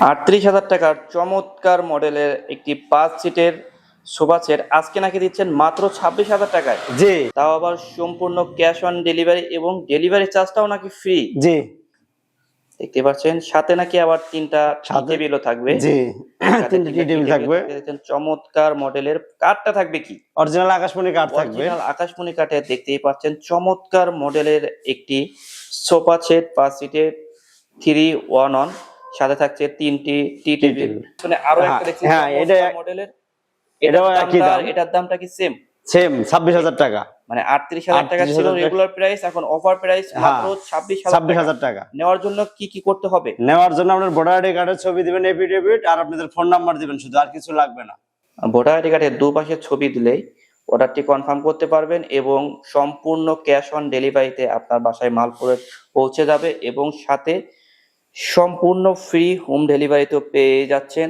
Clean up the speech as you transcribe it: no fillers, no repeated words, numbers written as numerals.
38,000 টাকার চমৎকার মডেলের একটি 5 সিটের সোফা সেট আজকে নাকি দিচ্ছেন মাত্র 26,000 টাকায়। জি তাও আবার সম্পূর্ণ ক্যাশ অন ডেলিভারি এবং ডেলিভারি চার্জটাও নাকি ফ্রি। জি দেখতে পাচ্ছেন সাথে নাকি আবার 3টা টি সাথে টেবিলও থাকবে। জি সাথে 3টি 3টা টি টেবিল টেবিল থাকবে। দেখতেছেন চমৎকার মডেলের। কাঠটা থাকবে কি? অরিজিনাল আকাশমণি কাঠ থাকবে। অরিজিনাল আকাশমণি কাঠের দেখতেই পাচ্ছেন চমৎকার মডেলের একটি সোফা সেট 5 সিটের 3-1-1 সাথে থাকছে 3টি টি টেবিল। মানে আরো একটা দেখছি হ্যাঁ এটা চমৎকার মডেলের। এটাও একই দাম। এটার দামটা কি সেম? সেম 26,000 টাকা। মানে 38,000 টাকা ছিল 38,000 রেগুলার প্রাইস, এখন অফার প্রাইস মাত্র 26,000 টাকা। নেওয়ার জন্য কি কি করতে হবে? নেওয়ার জন্য আপনার ভোটার আইডি কার্ডের ছবি দিবেন, এফিডেভিট, আর আপনাদের ফোন নাম্বার দিবেন, শুধু আর কিছু লাগবে না। ভোটার আইডি কার্ডের দুপাশে ছবি দিলেই অর্ডারটি কনফার্ম করতে পারবেন এবং সম্পূর্ণ ক্যাশ অন ডেলিভারিতে আপনার বাসায় মাল পৌঁছে যাবে এবং সাথে সম্পূর্ণ ফ্রি হোম ডেলিভারিতেও পেয়ে যাচ্ছেন।